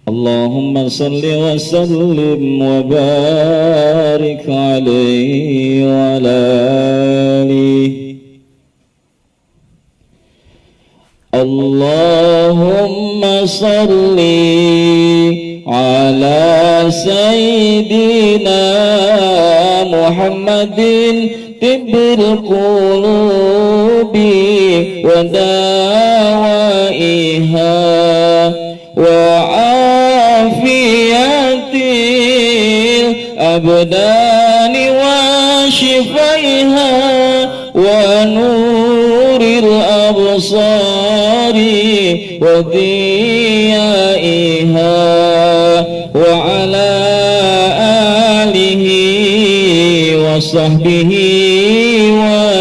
اللهم صل وسلم وبارك عليه وعلى آله. اللهم صل على سيدنا محمد طب القلوب ودوائها وعافية الأبدان وشفائها ونور الأبصار وضيائها وعلى آله وصحبه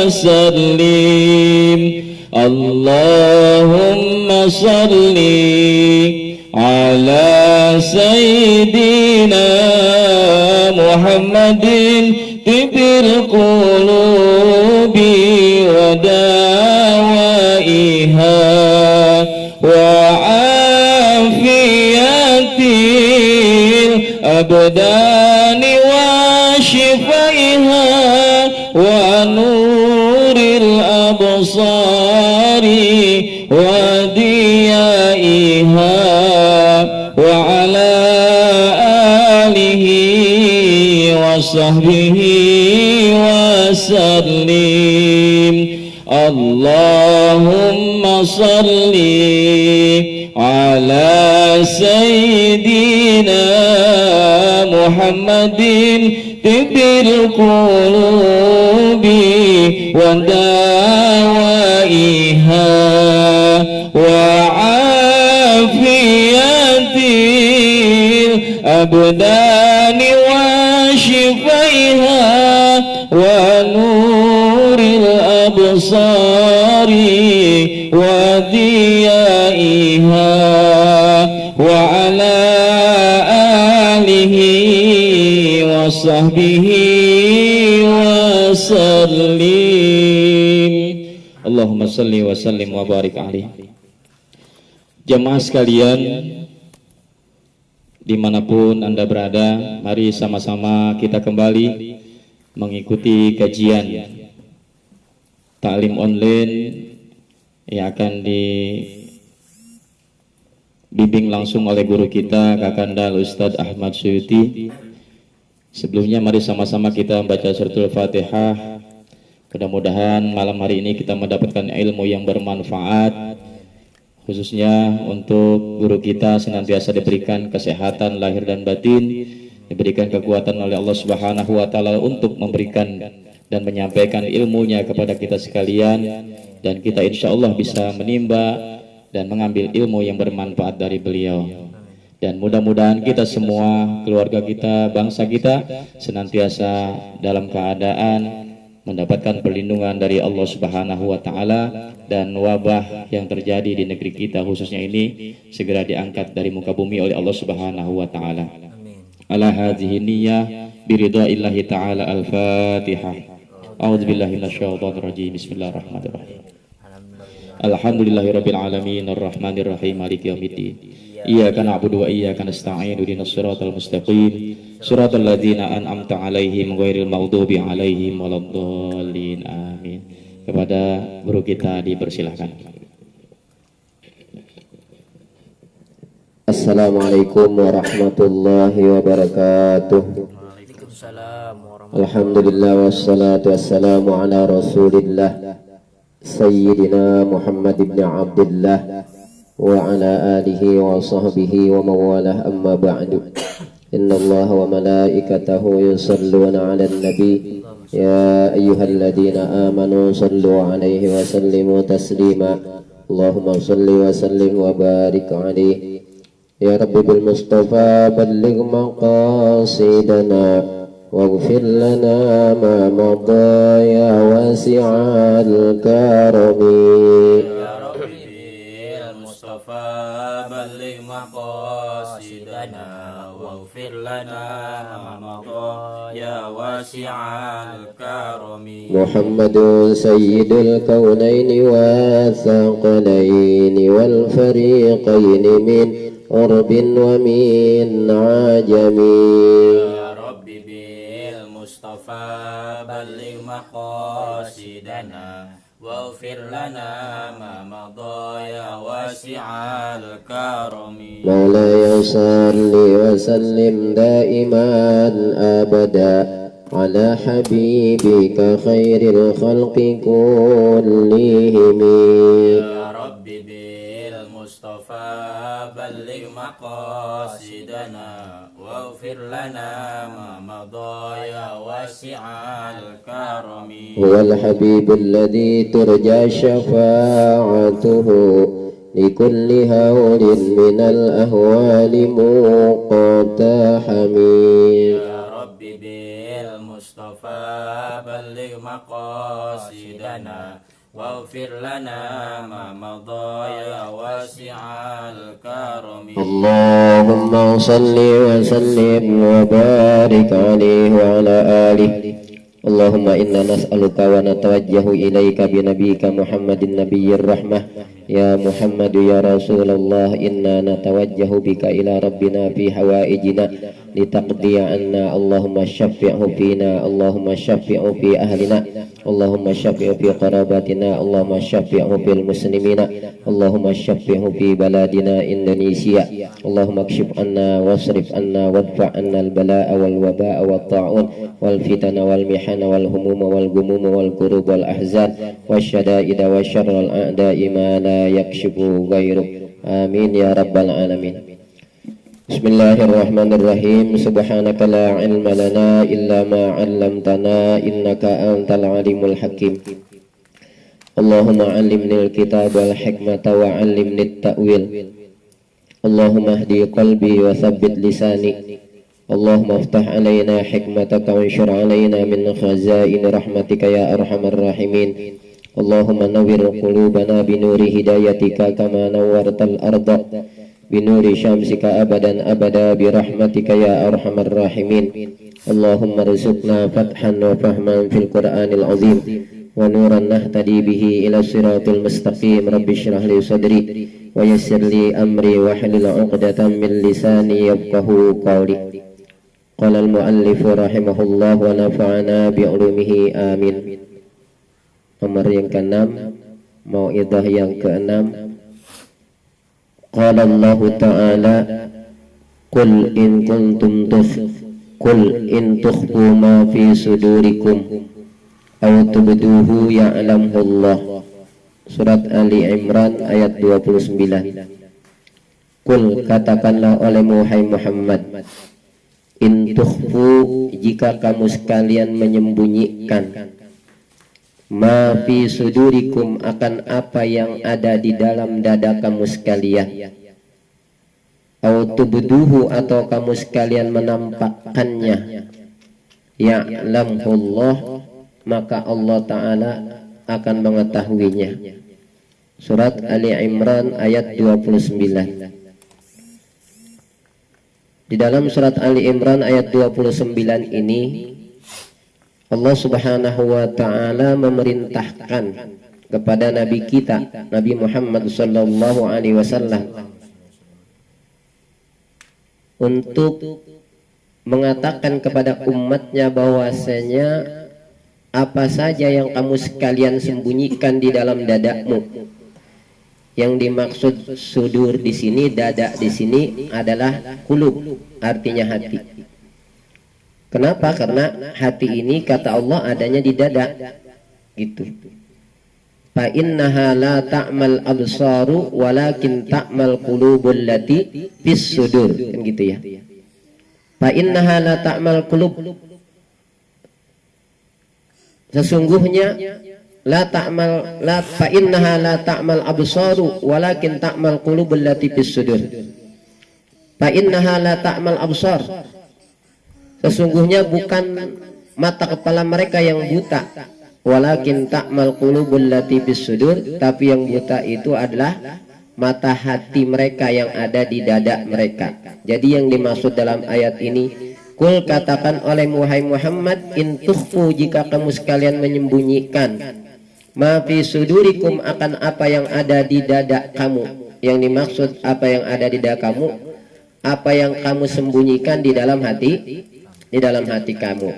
وسلم. اللهم صل على سيدنا محمد طب القلوب ودوائها وعافية الأبدان وشفائها ونور الأبصار وديائها وعلى آله وصحبه وسلم. اللهم صل على سيدنا محمد طب القلوب ودوائها وعافية الأبدان وشفائها ونور الأبصار وضيائها وعلى آله وصحبه وسلم. Allahumma salli wa sallim wa barik alaihi. Jemaah sekalian dimanapun Anda berada, mari sama-sama kita kembali mengikuti kajian taklim online yang akan dibimbing langsung oleh guru kita Kakanda Ustadz Ahmad Suyuti. Sebelumnya mari sama-sama kita membaca suratul Fatihah. Mudah-mudahan malam hari ini kita mendapatkan ilmu yang bermanfaat, khususnya untuk guru kita senantiasa diberikan kesehatan lahir dan batin, diberikan kekuatan oleh Allah Subhanahu wa taala untuk memberikan dan menyampaikan ilmunya kepada kita sekalian, dan kita insya Allah bisa menimba dan mengambil ilmu yang bermanfaat dari beliau. Dan mudah-mudahan kita semua, keluarga kita, bangsa kita senantiasa dalam keadaan mendapatkan perlindungan dari Allah Subhanahu wa taala, dan wabah yang terjadi di negeri kita khususnya ini segera diangkat dari muka bumi oleh Allah Subhanahu wa taala. Ala hadhihi niyyah biridaillahi taala. Al-Fatihah. A'udzubillahi minasyaitonir rajim. Bismillahirrahmanirrahim. Alhamdulillahirabbil alamin arrahmanir rahim maliki yaumiddin. Iyyaka na'budu wa iyyaka nasta'in ihdinas siratal mustaqim siratal ladzina an'amta 'alaihim ghairil maghdubi 'alaihim waladdallin. Amin. Kepada guru kita dipersilahkan. Assalamualaikum warahmatullahi wabarakatuh. Waalaikumsalam warahmatullahi. Alhamdulillah wassalatu wassalamu ala Rasulillah Sayyidina Muhammad ibn Abdullah wa ala alihi wa sahbihi wa mawalah, amma ba'du. Inna Allah wa malaikatahu yusalluna ala nabi ya ayyuhalladzina amanu sallu alaihi wa sallimu taslima. Allahumma salli wa sallim wa barik alaihi. Ya Rabbi bil Mustafa balligh maqasidana waghfir lana ma madha ya wasi'al karami. بلغ مقاصدنا واغفر لنا ما مضى يا واسع الكرم. محمد سيد الكونين والثقلين والفريقين من عرب ومن عجم يا رب بالمصطفى بلغ مقاصدنا واغفر لنا ما مضى يا واسع الكرم مولاي صل وسلم دائما أبدا على حبيبك خير الخلق كلهم يا رب بالمصطفى بلغ مقاصدنا واغفر لنا ما مضى يا واسع الكرم هو الحبيب الذي ترجى شفاعته لكل هول من الأهوال مقتحم يا رب بالمصطفى بلغ مقاصدنا واغفر لنا ما مضى يا واسع الكرم اللهم صل وسلم وبارك عليه وعلى آله اللهم إنا نسألك ونتوجه إليك بنبيك محمد النبي الرحمة يا محمد يا رسول الله إنا نتوجه بك إلى ربنا في حوائجنا لتقضي عنا اللهم شفعه فينا اللهم شفعه في أهلنا اللهم شفعه في قراباتنا اللهم شفعه في المسلمين اللهم شفعه في بلادنا إندونيسيا اللهم اكشف عنا واصرف عنا وادفع عنا البلاء والوباء والطاعون والفتن والمحن والهموم والغموم والكروب والأحزان والشدائد وشر الأعداء ما لا يكشف غيره آمين يا رب العالمين بسم الله الرحمن الرحيم سبحانك لا علم لنا إلا ما علمتنا إنك أنت العليم الحكيم اللهم علمني الكتاب والحكمة وعلمني التأويل اللهم اهدي قلبي وثبت لساني اللهم افتح علينا حكمتك وانشر علينا من خزائن رحمتك يا أرحم الراحمين اللهم نور قلوبنا بنور هدايتك كما نورت الأرض بنور شمسك أبدا أبدا برحمتك يا أرحم الراحمين اللهم ارزقنا فتحا وفهما في القرآن العظيم ونورا نهتدي به إلى الصراط المستقيم رب اشرح لي صدري ويسر لي أمري واحلل عقدة من لساني يفقه قولي قال المؤلف رحمه الله ونفعنا بعلومه آمين. Nomor yang ke-6, mau'idhah yang ke-6. Qala Allah Ta'ala Qul in tukhfu ma fi sudurikum aw tubduhu ya'lamhu Allah. Surat Ali Imran ayat 29. Qul, katakanlah olehmu hai Muhammad, in tukhfu, jika kamu sekalian menyembunyikan, ma fi sudurikum, akan apa yang ada di dalam dada kamu sekalian, au tubduhu, atau kamu sekalian menampakkannya, ya'lamullah, maka Allah Ta'ala akan mengetahuinya. Surat Ali Imran ayat 29. Di dalam surat Ali Imran ayat 29 ini Allah Subhanahu wa Ta'ala memerintahkan kepada Nabi kita, Nabi Muhammad sallallahu alaihi wasallam, untuk mengatakan kepada umatnya bahwasanya apa saja yang kamu sekalian sembunyikan di dalam dadamu. Yang dimaksud sudur di sini, dada di sini adalah qulub, artinya hati. Kenapa? Karena hati ini kata Allah adanya di dada, gitu. Fa innaha la ta'mal absaru walakin ta'mal qulubul lati fis sudur, kan gitu ya. Fa innaha la ta'mal qulub, sesungguhnya la ta'mal la fa innaha la ta'mal absaru walakin ta'mal qulubul lati fis sudur. Fa innaha la ta'mal absar, sesungguhnya bukan mata kepala mereka yang buta, walakin ta'mal qulubul lati fis sudur, tapi yang buta itu adalah mata hati mereka yang ada di dada mereka. Jadi yang dimaksud dalam ayat ini, Qul, katakan oleh Muhammad, in tukhfu, jika kamu sekalian menyembunyikan, ma fi sudurikum, akan apa yang ada di dada kamu. Yang dimaksud apa yang ada di dada kamu, apa yang kamu sembunyikan di dalam hati kamu.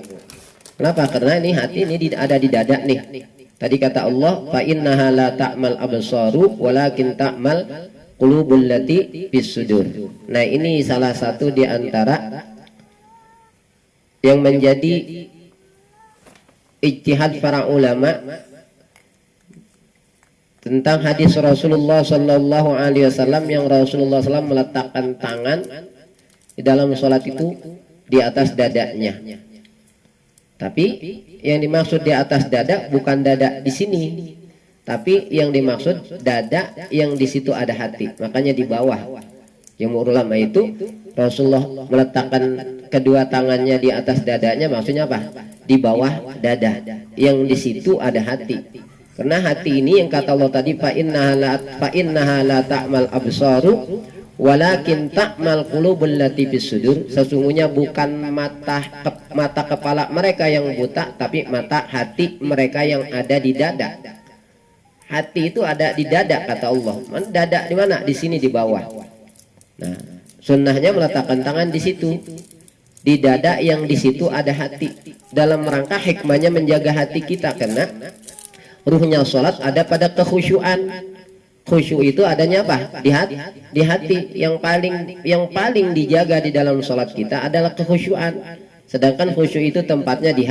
Kenapa? Karena ini hati ini ada di dada nih. Tadi kata Allah, fa innaha la ta'mal absaru walakin ta'mal qulubul lati fis sudur. Nah, ini salah satu di antara yang menjadi ijtihad para ulama tentang hadis Rasulullah Sallallahu Alaihi Wasallam yang Rasulullah SAW meletakkan tangan di dalam sholat itu di atas dadanya. Tapi yang dimaksud di atas dada bukan dada di sini, tapi yang dimaksud dada yang di situ ada hati. Makanya di bawah. Jumhur ulama itu Rasulullah meletakkan kedua tangannya di atas dadanya, maksudnya apa? Di bawah dada. Yang di situ ada hati. Karena hati ini yang kata Allah tadi, fa innaha la ta'mal absaru walakin ta'mal qulubul lati fis sudur. Sesungguhnya bukan mata kepala mereka yang buta, tapi mata hati mereka yang ada di dada. Hati itu ada di dada kata Allah. Dada di mana? Di sini di bawah. Nah, sunnahnya meletakkan tangan di situ, di dada yang di situ ada hati. Dalam rangka hikmahnya menjaga hati kita, karena ruhnya sholat ada pada kekhusyuan. Khusyuk itu adanya apa? Di hati. Yang paling dijaga di dalam sholat kita adalah kekhusyuan. Sedangkan khusyuk itu tempatnya di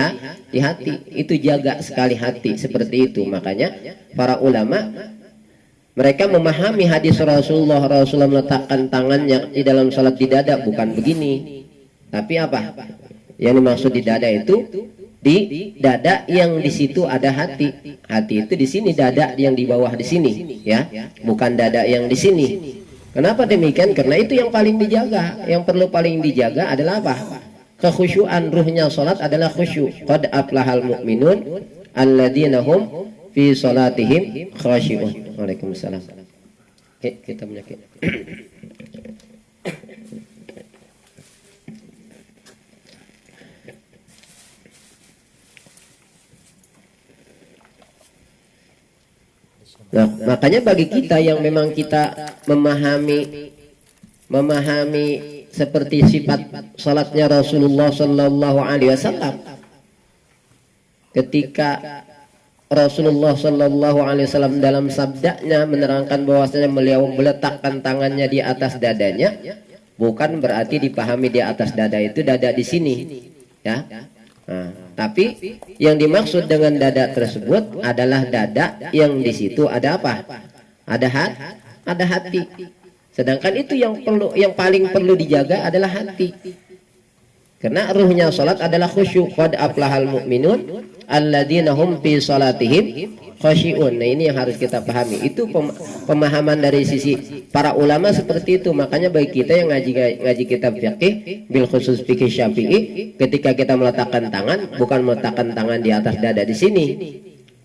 hati. Itu jaga sekali hati, seperti itu. Makanya para ulama mereka memahami hadis Rasulullah meletakkan tangannya di dalam sholat di dada bukan begini, tapi apa? Yang dimaksud di dada itu di dada yang di situ ada hati. Hati itu di sini, dada yang di bawah di sini, ya, bukan dada yang di sini. Kenapa demikian? Karena itu yang paling dijaga. Yang perlu paling dijaga adalah apa? Kekhusyuan. Ruhnya sholat adalah khusyuk. Qad aflahal mu'minun alladzina hum fi sholatihim khashi'un. Waalaikumsalam. Oke, kita menyakit. Nah, makanya bagi kita yang memang kita memahami seperti sifat salatnya Rasulullah Sallallahu Alaihi Wasallam, ketika Rasulullah Sallallahu Alaihi Wasallam dalam sabdanya menerangkan bahwasanya beliau meletakkan tangannya di atas dadanya, bukan berarti dipahami di atas dada itu dada di sini, ya. Nah, tapi yang dimaksud dengan dada tersebut adalah dada yang di situ ada apa? Ada hati. Sedangkan itu yang paling perlu dijaga adalah hati. Karena ruhnya salat adalah khusyuk. Qad aflahal mu'minun alladzina hum fi salatihim khashi'un. Nah, ini yang harus kita pahami. Itu pemahaman dari sisi para ulama seperti itu. Makanya bagi kita yang ngaji kitab fiqih, bil khusus fikih Syafi'i, ketika kita meletakkan tangan, bukan meletakkan tangan di atas dada di sini,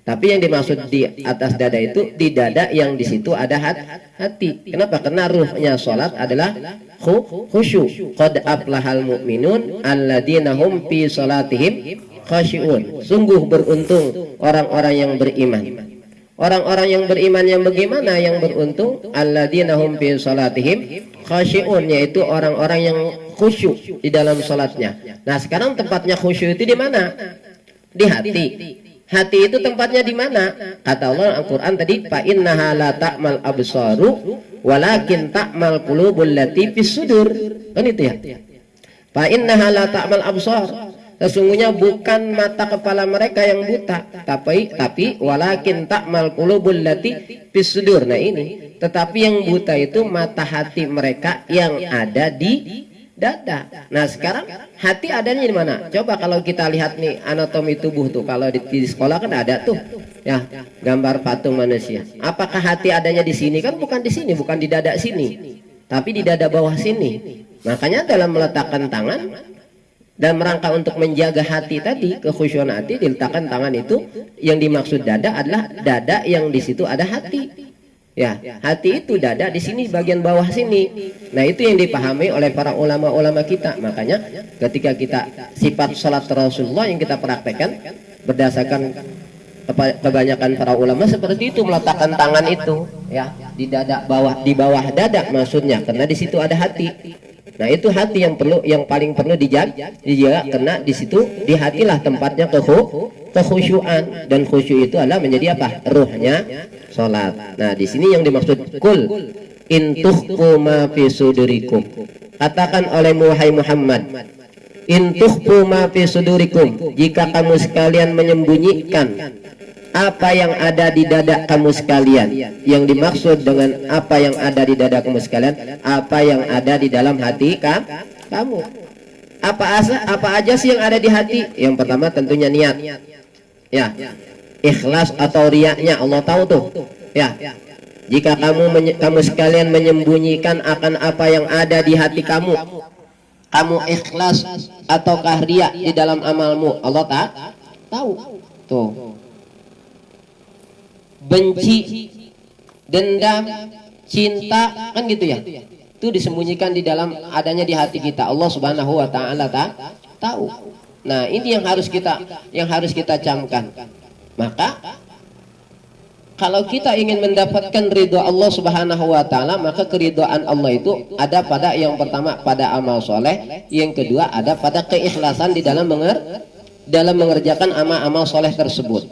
tapi yang dimaksud di atas dada itu di dada yang di situ ada hati. Kenapa? Karena ruhnya salat adalah khusyuk. Qad aflahal mu'minun alladzina hum fi salatihim khashi'un. Sungguh beruntung orang-orang yang beriman. Orang-orang yang beriman yang bagaimana yang beruntung? Alladzina hum fi salatihim khashi'un, yaitu orang-orang yang khusyuk di dalam salatnya. Nah, sekarang tempatnya khusyuk itu di mana? Di hati. Hati itu tempatnya di mana? Kata Allah Al-Qur'an tadi, fa innaha la ta'mal absaru walakin ta'mal qulubul lati fis sudur. Kan itu ya. Fa innaha la ta'mal absar. Sesungguhnya bukan mata kepala mereka yang buta, tapi walakin ta'mal qulubul lati fis sudur. Nah, ini, tetapi yang buta itu mata hati mereka yang ada di dada. Nah, sekarang hati adanya di mana? Coba kalau kita lihat nih anatomi tubuh tuh, kalau di sekolah kan ada tuh, ya, gambar patung manusia. Apakah hati adanya di sini? Kan bukan di sini, bukan di dada sini, tapi di dada bawah sini. Makanya dalam meletakkan tangan dan merangka untuk menjaga hati tadi, kekhusyuan hati, diletakkan tangan itu, yang dimaksud dada adalah dada yang di situ ada hati. Ya, hati itu dada di sini bagian bawah sini. Nah, itu yang dipahami oleh para ulama-ulama kita. Makanya ketika kita sifat salat Rasulullah yang kita praktekkan berdasarkan kebanyakan para ulama seperti itu, meletakkan tangan itu ya di dada bawah, di bawah dada maksudnya, karena di situ ada hati. Nah itu hati yang paling perlu dijaga karena di situ di hatilah tempatnya kekhusyuan, dan khusyuk itu adalah menjadi apa? Ruhnya salat. Nah di sini yang dimaksud kul in tukhfu ma fi sudurikum, katakan olehmu wahai Muhammad, in tukhfu ma fi sudurikum, jika kamu sekalian menyembunyikan apa yang ada di dada kamu sekalian. Yang dimaksud dengan apa yang ada di dada kamu sekalian, apa yang ada di dalam hati kamu. Apa aja sih yang ada di hati? Yang pertama tentunya niat. Ya. Ikhlas atau riaknya Allah tahu tuh. Ya. Jika kamu sekalian menyembunyikan akan apa yang ada di hati kamu, kamu ikhlas ataukah riak di dalam amalmu, Allah tahu. Tuh. Benci, dendam, cinta, kan gitu ya. Itu disembunyikan di dalam adanya di hati kita. Allah Subhanahu wa taala tahu. Nah, ini yang harus kita camkan. Maka kalau kita ingin mendapatkan ridho Allah Subhanahu wa taala, maka keridhaan Allah itu ada pada yang pertama pada amal soleh, yang kedua ada pada keikhlasan di dalam mengerjakan amal-amal soleh tersebut.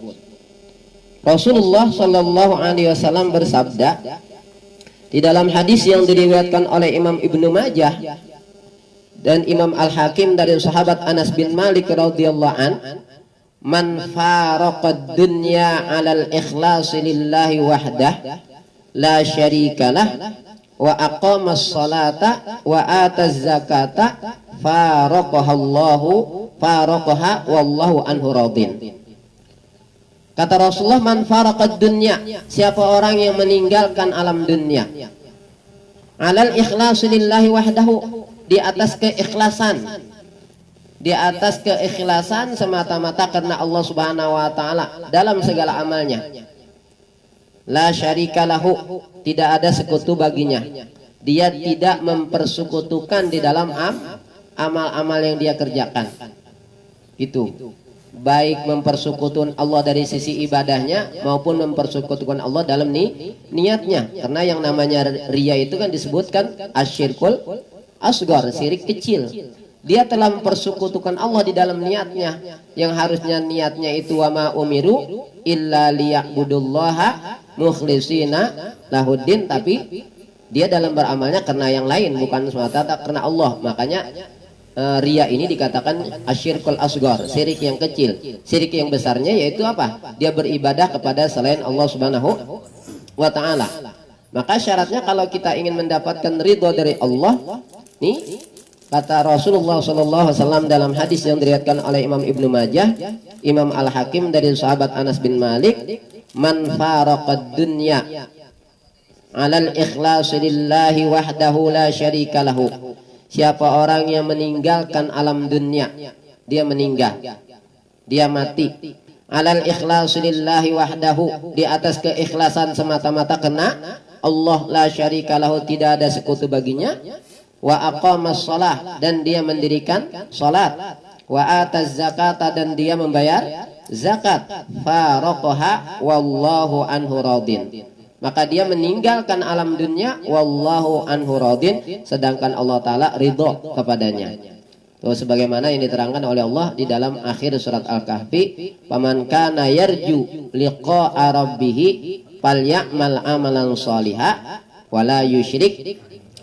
Rasulullah Shallallahu Alaihi Wasallam bersabda di dalam hadis yang diriwayatkan oleh Imam Ibnu Majah dan Imam Al-Hakim dari sahabat Anas bin Malik radhiyallahu an, man faraqad dunya 'alal ikhlasi lillahi wahdah la syarikalah wa aqamas salata wa ataz zakata faraqaha wallahu anhu radin. Kata Rasulullah, man faraqad dunya, siapa orang yang meninggalkan alam dunia, alal ikhlasi lillahi wahdahu, di atas keikhlasan semata-mata karena Allah Subhanahu wa taala dalam segala amalnya. La syarika lahu, tidak ada sekutu baginya. Dia tidak mempersekutukan di dalam amal-amal yang dia kerjakan. Itu. Baik mempersekutukan Allah dari sisi ibadahnya maupun mempersekutukan Allah dalam niatnya. Karena yang namanya riya itu kan disebutkan asyirkul asghar, syirik kecil. Dia telah mempersekutukan Allah di dalam niatnya, yang harusnya niatnya itu wa ma umiru illa liya'budullaha mukhlishina lahuddin, tapi dia dalam beramalnya karena yang lain, bukan semata-mata karena Allah. Makanya riya ini dikatakan asyirkul asghar, syirik yang kecil. Syirik yang besarnya yaitu apa? Dia beribadah kepada selain Allah Subhanahu wa taala. Maka syaratnya kalau kita ingin mendapatkan ridho dari Allah, nih kata Rasulullah sallallahu alaihi wasallam dalam hadis yang diriwayatkan oleh Imam Ibnu Majah, Imam Al-Hakim dari sahabat Anas bin Malik, man faraqad dunya 'alal ikhlasi lillahi wahdahu la syarika lahu. Siapa orang yang meninggalkan alam dunia, dia meninggal, dia mati, alal ikhlasi lillahi wahdahu, di atas keikhlasan semata-mata karena Allah, la syarika lahu, tidak ada sekutu baginya, wa aqamas shalah, dan dia mendirikan salat, wa ataz zakata, dan dia membayar zakat, faraqaha wallahu anhu radin. Maka dia meninggalkan alam dunia, wallahu anhu radin, sedangkan Allah taala ridho kepadanya. Tuh, sebagaimana yang diterangkan oleh Allah di dalam akhir surat Al-Kahfi, faman kana yarju liqa'a rabbih falyamal amalan shaliha wala yusyrik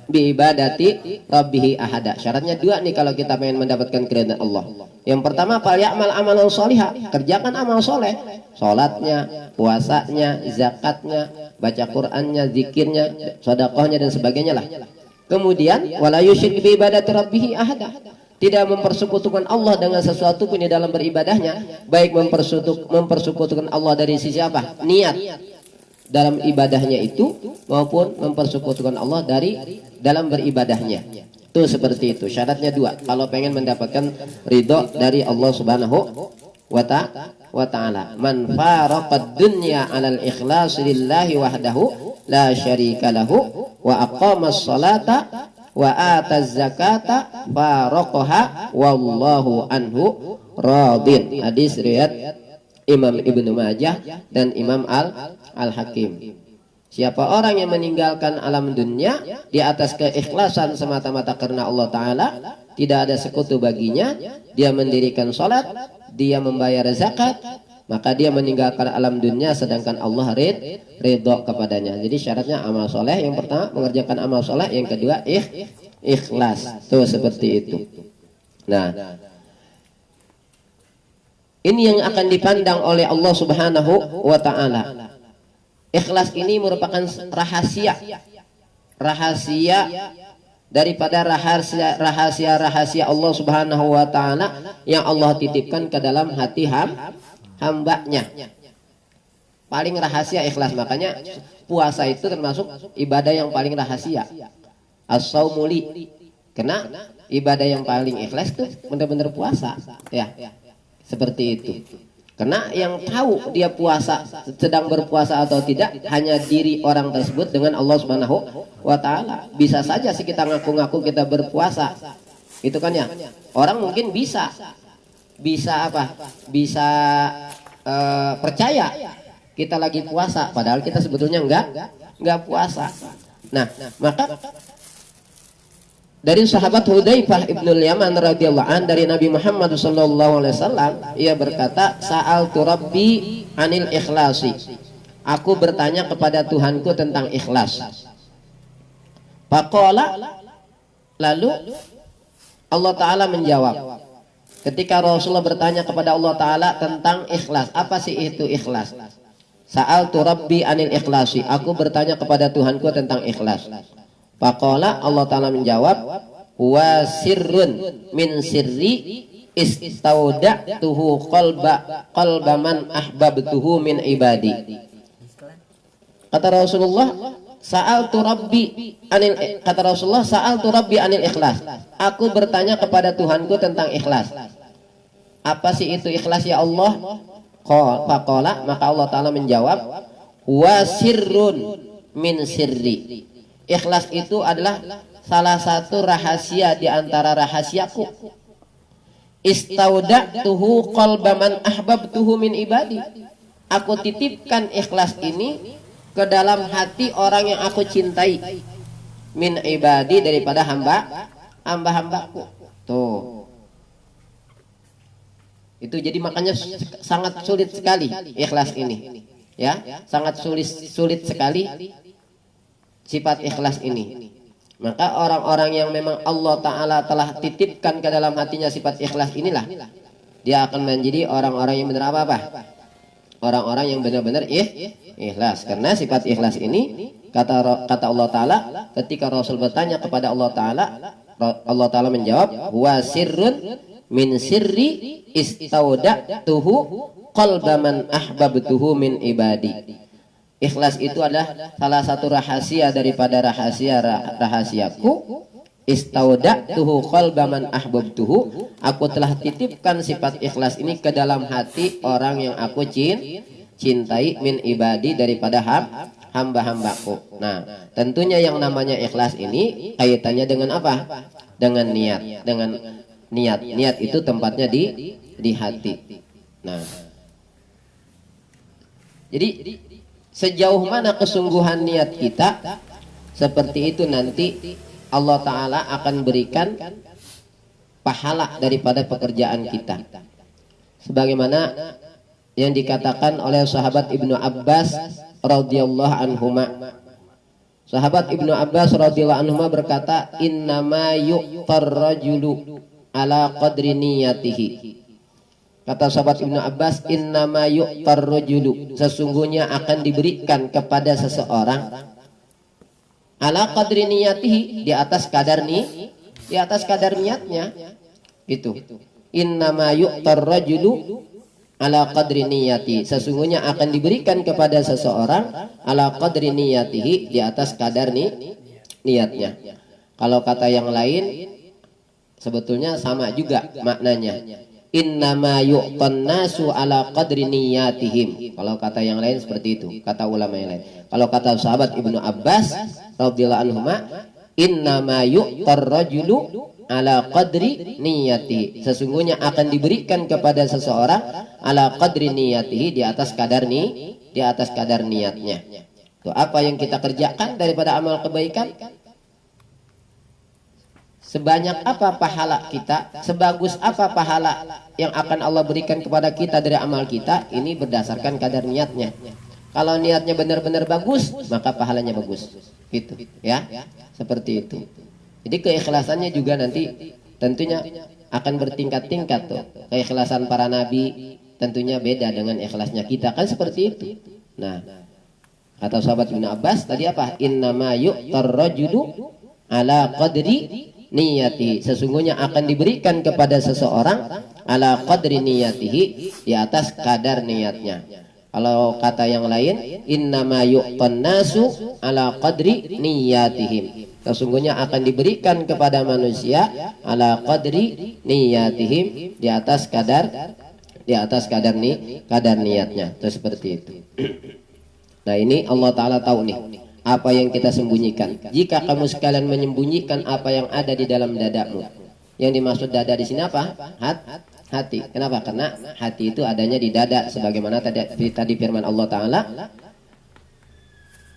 bi ibadati rabbih ahada. Syaratnya dua nih kalau kita pengen mendapatkan keridhaan Allah. Yang pertama, falyamal amalan shaliha, kerjakan amal soleh, salatnya, puasanya, zakatnya, baca Qur'annya, zikirnya, sedekahnya dan sebagainya lah. Kemudian wala yusyrik bi ibadati rabbih ahada, tidak mempersekutukan Allah dengan sesuatu pun di dalam beribadahnya, baik mempersekutukan Allah dari sisi apa? Niat dalam ibadahnya itu, maupun mempersekutukan Allah dari dalam beribadahnya. Itu seperti itu. Syaratnya dua kalau pengen mendapatkan ridho dari Allah Subhanahu wa ta'ala. Man faraqad dunya 'alal ikhlas lillahi wahdahu la syarika lahu wa aqamas salata wa ataz zakata faraqaha wallahu anhu radin. Hadis riwayat Imam Ibnu Majah dan Imam Al-Hakim. Siapa orang yang meninggalkan alam dunia di atas keikhlasan semata-mata karena Allah Ta'ala, tidak ada sekutu baginya, dia mendirikan sholat, dia membayar zakat, maka dia meninggalkan alam dunia sedangkan Allah ridho kepadanya. Jadi syaratnya amal soleh, yang pertama mengerjakan amal soleh, yang kedua ikhlas. Tuh seperti itu. Nah, ini yang akan dipandang oleh Allah Subhanahu wa Ta'ala. Ikhlas ini merupakan rahasia daripada rahasia Allah Subhanahu wa Ta'ala yang Allah titipkan ke dalam hati hambanya. Paling rahasia ikhlas. Makanya puasa itu termasuk ibadah yang paling rahasia. As-saumuli. Karena ibadah yang paling ikhlas itu benar-benar puasa, ya. Seperti itu. Karena yang tahu dia puasa, sedang berpuasa atau tidak, hanya diri orang tersebut dengan Allah Subhanahu wa Ta'ala. Bisa saja sih kita ngaku-ngaku kita berpuasa, itu kan ya. Orang mungkin bisa apa? Bisa percaya kita lagi puasa, padahal kita sebetulnya enggak puasa. Nah, maka dari sahabat Hudzaifah ibnul Yaman radhiyallahu an, dari Nabi Muhammad sallallahu alaihi wasallam, ia berkata, sa'altu rabbi anil ikhlasi. Aku bertanya kepada Tuhanku tentang ikhlas. Faqala, lalu Allah Ta'ala menjawab. Ketika Rasulullah bertanya kepada Allah Ta'ala tentang ikhlas, apa sih itu ikhlas? Sa'altu rabbi anil ikhlasi. Aku bertanya kepada Tuhanku tentang ikhlas. Faqala, Allah Ta'ala menjawab, wa sirrun min sirri istauda'tuhu qalba man ahbabtuhu min ibadi. Kata Rasulullah, sa'altu rabbi anil ikhlas. Aku bertanya kepada Tuhanku tentang ikhlas. Apa sih itu ikhlas ya Allah? Faqala, maka Allah Ta'ala menjawab, wa sirrun min sirri. Ikhlas itu adalah salah satu rahasia di antara rahasiaku. Istauda'tuhu qalba man ahbabtuhu min ibadi. Aku titipkan ikhlas ini ke dalam hati orang yang aku cintai. Min ibadi, daripada hamba-hambaku. Tuh. Itu jadi makanya sangat sulit sekali ikhlas ini. Ya, sangat sulit sekali sifat ikhlas ini. Maka orang-orang yang memang Allah Ta'ala telah titipkan ke dalam hatinya sifat ikhlas inilah, dia akan menjadi orang-orang yang benar apa? Orang-orang yang benar-benar ikhlas. Karena sifat ikhlas ini, kata Allah Ta'ala, ketika Rasul bertanya kepada Allah Ta'ala menjawab, wa sirrun min sirri istauda'tuhu qalba man ahbabtuhu min ibadi. Ikhlas itu adalah salah satu rahasia daripada rahasiaku. Istauda'tuhu qalba man ahbabtuhu. Aku telah titipkan sifat ikhlas ini ke dalam hati orang yang aku cintai min ibadi, daripada hamba-hambaku. Nah, tentunya yang namanya ikhlas ini kaitannya dengan apa? Dengan niat. Dengan niat itu tempatnya di hati. Nah, jadi sejauh mana kesungguhan niat kita, seperti itu nanti Allah Ta'ala akan berikan pahala daripada pekerjaan kita. Sebagaimana yang dikatakan oleh sahabat Ibnu Abbas radhiyallahu anhuma. Sahabat Ibnu Abbas radhiyallahu anhuma berkata, innama yu'tar rajulu ala qadri niyatihi. Kata sahabat Ibnu Abbas, innama yu'tar rajulu, sesungguhnya akan diberikan kepada seseorang ala qadri niyatihi, di atas kadar niatnya. Itu. Innama yu'tar rajulu ala qadri niyati, sesungguhnya akan diberikan kepada seseorang ala qadri niyatihi, di atas kadar niatnya. Kalau kata yang lain sebetulnya sama juga maknanya. Innama yu'tan nasu ala qadri niyatihim. Kalau kata yang lain seperti itu, kata ulama yang lain. Kalau kata sahabat Ibnu Abbas radhiyallahu anhuma, Innama yu'tar rajulu ala qadri niyati. Sesungguhnya akan diberikan kepada seseorang ala qadri niyatihi, di atas kadar niatnya. Tuh, apa yang kita kerjakan daripada amal kebaikan, sebanyak apa pahala kita, sebagus apa pahala yang akan Allah berikan kepada kita dari amal kita, ini berdasarkan kadar niatnya. Kalau niatnya benar-benar bagus, maka pahalanya bagus. Gitu, ya. Seperti itu. Jadi keikhlasannya juga nanti tentunya akan bertingkat-tingkat tuh. Keikhlasan para nabi tentunya beda dengan ikhlasnya kita, kan seperti itu. Nah, kata sahabat Ibnu Abbas tadi apa? Innama yu'tar rajulu ala qadri niyati. Sesungguhnya akan diberikan kepada seseorang ala qadri niyatihi, di atas kadar niatnya. Kalau kata yang lain, innama yu'tan nasu ala qadri niyatihim. Sesungguhnya akan diberikan kepada manusia ala qadri niyatihim, di atas kadar niatnya. Itu seperti itu. Nah, ini Allah Ta'ala tahu nih apa yang kita sembunyikan. Jika kamu sekalian menyembunyikan apa yang ada di dalam dadamu. Yang dimaksud dada di sini apa? Hati. Kenapa? Karena hati itu adanya di dada, sebagaimana tadi firman Allah Ta'ala,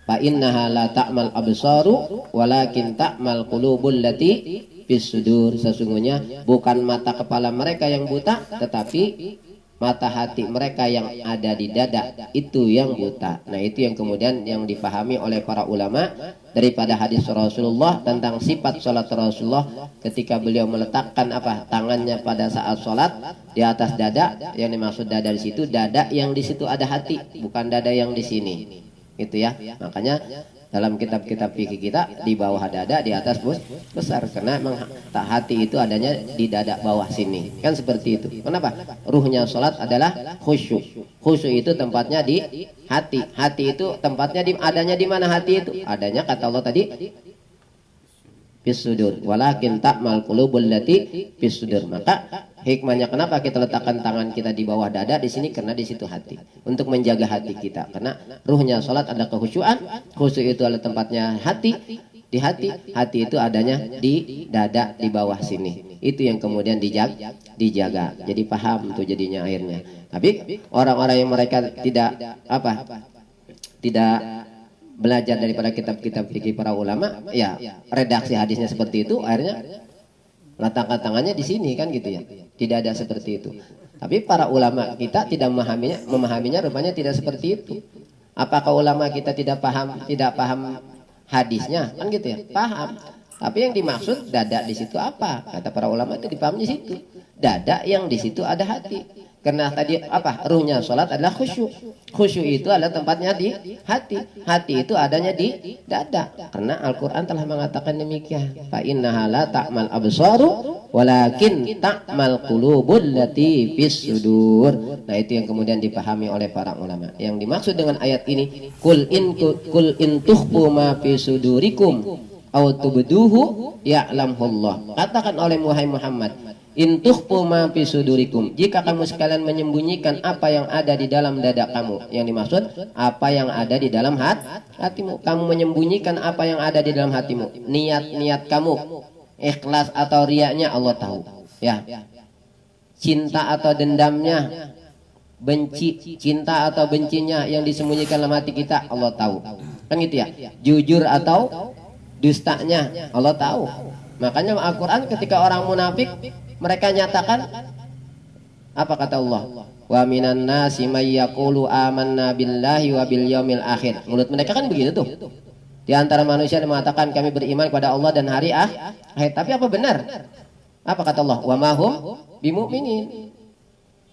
fa innaha la ta'mal absaru walakin ta'mal qulubul lati fis sudur. Sesungguhnya bukan mata kepala mereka yang buta, tetapi mata hati mereka yang ada di dada itu yang buta. Nah, itu yang kemudian yang dipahami oleh para ulama daripada hadis Rasulullah tentang sifat sholat Rasulullah ketika beliau meletakkan tangannya pada saat sholat di atas dada. Yang dimaksud dada di situ, dada yang di situ ada hati, bukan dada yang di sini. Gitu ya. Makanya dalam kitab-kitab fikih kita di bawah dada, di atas besar, karena memang hati itu adanya di dada bawah sini, kan seperti itu. Kenapa? Ruhnya sholat adalah khusyuk. Khusyuk itu tempatnya di hati. Hati itu tempatnya adanya di mana hati itu? Adanya, kata Allah tadi, fis sudur, walakin ta'mal qulubul lati fis sudur. Maka hikmahnya kenapa kita letakkan tangan kita di bawah dada di sini, karena di situ hati, untuk menjaga hati kita. Karena ruhnya salat adalah kehusyuan. Khusyuk itu adalah tempatnya hati, di hati. Hati itu adanya di dada di bawah sini. Itu yang kemudian dijaga. Jadi paham tuh jadinya akhirnya. Tapi orang-orang yang mereka tidak belajar daripada kitab-kitab fikih para ulama, ya redaksi hadisnya seperti itu, akhirnya letakkan tangannya di sini, kan gitu ya. Tidak ada seperti itu. Tapi para ulama kita tidak memahaminya rupanya tidak seperti itu. Apakah ulama kita tidak paham hadisnya? Kan gitu ya. Paham. Tapi yang dimaksud dada di situ apa? Kata para ulama itu dipahami di situ. Dada yang di situ ada hati. Karena tadi ruhnya sholat adalah khusyuk. Khusyuk itu adalah tempatnya di hati. Hati itu adanya di dada. Karena Al-Quran telah mengatakan demikian. Fa innaha la ta'mal absaru walakin ta'mal qulubul lati fis sudur. Nah, itu yang kemudian dipahami oleh para ulama. Yang dimaksud dengan ayat ini, kul in tukhfu ma fi sudurikum aw tubduhu ya'lamullah. Katakan oleh Muhammad, in tukhfu ma fi sudurikum, jika kamu sekalian menyembunyikan apa yang ada di dalam dada kamu. Yang dimaksud apa yang ada di dalam hatimu. Kamu menyembunyikan apa yang ada di dalam hatimu. Niat kamu, ikhlas atau riaknya Allah tahu. Ya. Cinta atau dendamnya, cinta atau bencinya yang disembunyikan dalam hati kita, Allah tahu. Kan gitu ya. Jujur atau dustanya, Allah tahu. Makanya Al-Quran ketika orang munafik, mereka nyatakan apa kata Allah? Wa minan nasi may yaqulu amanna billahi wa bil yaumil akhir. Mulut mereka kan begitu tuh. Di antara manusia yang mengatakan kami beriman kepada Allah dan hari akhir. Tapi apa benar? Apa kata Allah? Wa mahum bimu'minin.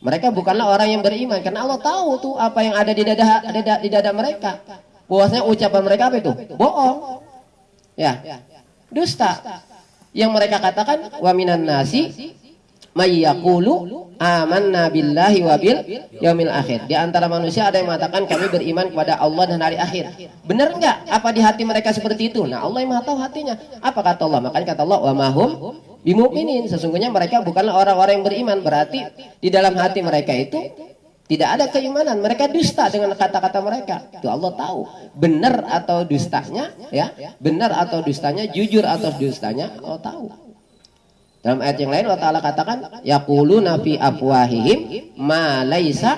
Mereka bukanlah orang yang beriman, karena Allah tahu tuh apa yang ada di dada mereka. Bahwasanya ucapan mereka apa itu? Bohong. Ya. Dusta. Yang mereka katakan wa minan nasi may yaqulu amanna billahi wa bil yaumil akhir. Di antara manusia ada yang mengatakan kami beriman kepada Allah dan hari akhir. Benar enggak apa di hati mereka seperti itu? Nah, Allah yang Maha tahu hatinya. Apa kata Allah? Makanya kata Allah wa mahum bimu'minin. Sesungguhnya mereka bukanlah orang-orang yang beriman. Berarti di dalam hati mereka itu Tidak ada keimanan, mereka dusta dengan kata-kata mereka. Itu Allah tahu. Benar atau dustanya, ya, benar atau dustanya, jujur atau dustanya, Allah tahu. Dalam ayat yang lain Allah Ta'ala katakan, yaquluna fi afwahihim ma laisa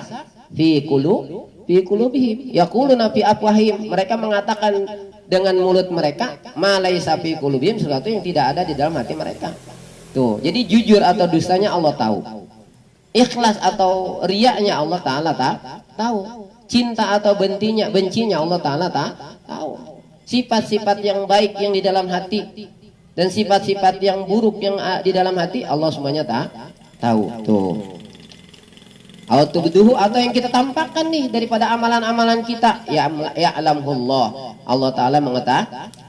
fi qulubihim. Yaquluna fi afwahihim, mereka mengatakan dengan mulut mereka ma laisa fi qulubihim, sesuatu yang tidak ada di dalam hati mereka. Tuh, jadi jujur atau dustanya Allah tahu. Ikhlas atau riaknya Allah Ta'ala tahu. Cinta atau bencinya Allah Ta'ala tahu. Sifat-sifat yang baik yang di dalam hati dan sifat-sifat yang buruk yang di dalam hati Allah semuanya tahu. Tuh. Autubduhu, atau yang kita tampakkan nih daripada amalan-amalan kita, ya'lamullah, Allah Ta'ala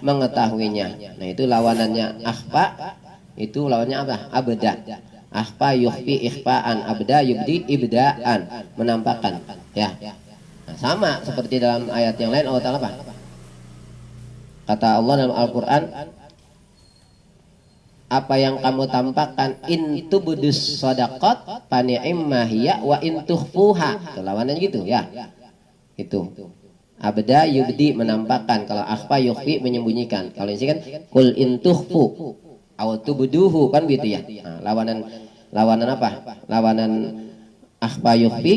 mengetahuinya. Nah, itu lawanannya akhfa, itu lawannya apa? Abda. Akhfa yukhfi ikhfaan, abda yubdi ibdaan, menampakkan, ya. Nah, sama seperti dalam ayat yang lain Allah Ta'ala apa? Kata Allah dalam Al-Qur'an, apa yang kamu tampakkan, in tubdus shadaqat fa ni'ma hiya wa in tukhfuha. Itu lawanannya gitu, ya. Itu. Abda yubdi, menampakkan. Kalau akhfa yukhfi, menyembunyikan. Kalau ini kan kul in tukhfu aw tubduhu, kan gitu ya. Nah, lawanan apa? Lawanan akhfa yukhfi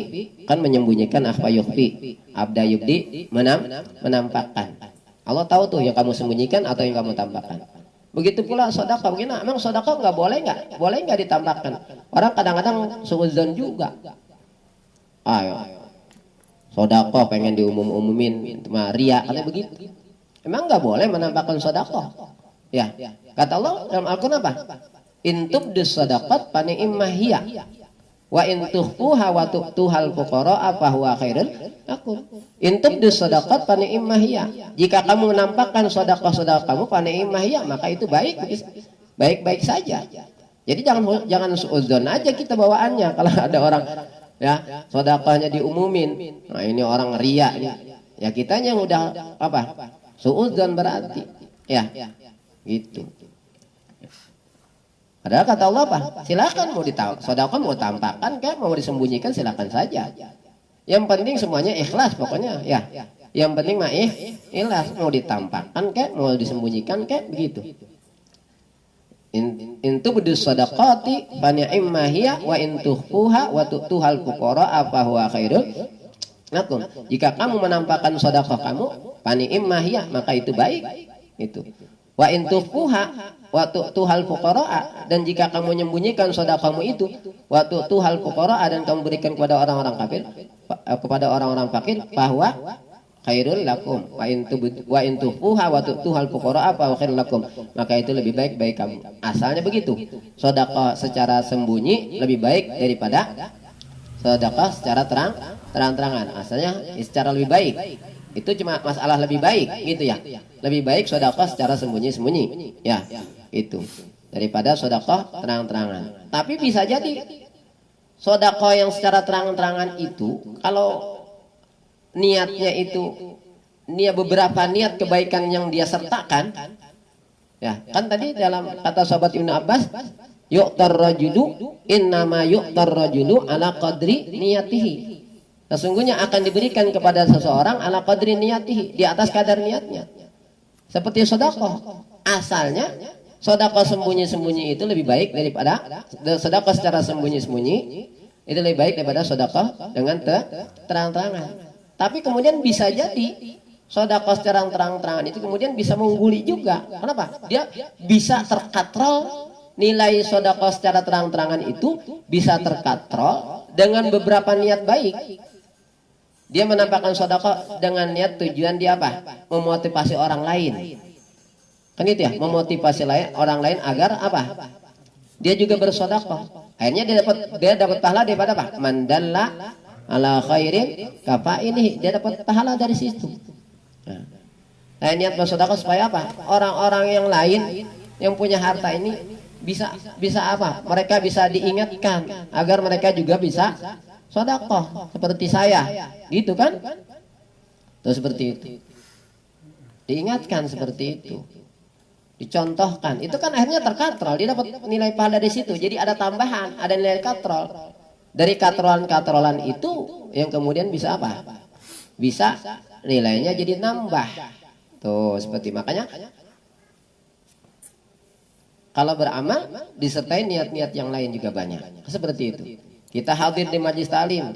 kan menyembunyikan, akhfa yukhfi. Abda yubdi, menampakkan. Allah tahu tuh yang kamu sembunyikan atau yang kamu tampakkan. Begitu pula sedekah. Begini, emang sedekah boleh nggak ditampakkan? Orang kadang-kadang suudzon juga. Ayo, sedekah pengen diumum-umumin, cuma ria, katanya begitu. Emang nggak boleh menampakkan sedekah? Ya, kata Allah dalam Al-Quran apa? In tubdus sadaqat fa ni'ma hiya wa in tukhfuha wa tu'tuhal fuqara fa huwa khairul lakum. In tubdus sadaqat fa ni'ma hiya. Jika kamu menampakkan sedekah-sedekah kamu fa ni'ma hiya, maka itu baik-baik saja. Jadi jangan suudzon aja kita bawaannya. Kalau ada orang ya sedekahnya diumumin, nah ini orang ria nih. Ya kitanya yang udah apa? Suudzon berarti. Ya. Gitu. Padahal kata Allah apa? Silakan mau sedekah mau tampakkan kayak mau disembunyikan silakan saja. Yang penting semuanya ikhlas pokoknya, ya. Yang penting mah ikhlas, mau ditampakkan kayak mau disembunyikan kayak begitu. In tubdus shadaqati fa ni'ma hiya wa in tukhfuha wa tu'tuhal fuqara fa huwa khairul lakum. Jika kamu menampakkan sedekah kamu, fa ni'ma hiya, maka itu baik. Itu. Wa in tukhfuha wa tu'tuhal fuqara, dan jika kamu menyembunyikan sedekahmu itu, wa tu'tuhal fuqara, dan kamu berikan kepada orang-orang kafir, kepada orang-orang fakir, bahwa khairul lakum. Wa in tukhfuha wa tu'tuhal fuqara fa khairul lakum, maka itu lebih baik bagi kamu. Asalnya begitu. Sedekah secara sembunyi lebih baik daripada sedekah secara terang-terangan. Asalnya secara lebih baik. Itu cuma masalah lebih baik gitu ya. Lebih baik sedekah secara sembunyi-sembunyi. Ya, itu. Daripada sedekah terang-terangan. Tapi bisa jadi sedekah yang secara terang-terangan itu kalau niatnya itu beberapa niat kebaikan yang dia sertakan. Ya, kan tadi dalam kata sahabat Ibnu Abbas, yu'tar rajulu innama yu'tar rajulu ala qadri niyatihi. Sesungguhnya akan diberikan kepada seseorang ala qadri niyatihi, di atas kadar niatnya. Seperti sedekah. Asalnya sedekah sembunyi-sembunyi itu lebih baik daripada sedekah secara sembunyi-sembunyi, itu lebih baik daripada sedekah dengan terang-terangan. Tapi kemudian bisa jadi sedekah secara terang-terangan itu kemudian bisa mengungguli juga. Kenapa? Dia bisa terkatrol, nilai sedekah secara terang-terangan itu bisa terkatrol dengan beberapa niat baik. Dia menampakkan sedekah dengan niat tujuan dia apa? Memotivasi orang lain. Kan itu ya, memotivasi orang lain agar apa? Dia juga bersedekah. Akhirnya dia dapat pahala daripada apa? Mandalla ala khairin kafailihi. Dia dapat pahala dari situ. Nah, niat bersedekah supaya apa? Orang-orang yang lain yang punya harta ini bisa apa? Mereka bisa diingatkan agar mereka juga bisa sedekah seperti saya, gitu kan? Terus seperti itu. Diingatkan seperti itu. Dicontohkan. Itu kan akhirnya terkatrol, dia dapat nilai pahala dari situ. Jadi ada tambahan, ada nilai katrol. Dari katrolan-katrolan itu yang kemudian bisa apa? Bisa nilainya jadi nambah. Tuh, seperti makanya kalau beramal disertai niat-niat yang lain juga banyak. Seperti itu. Kita hadir di majlis talim.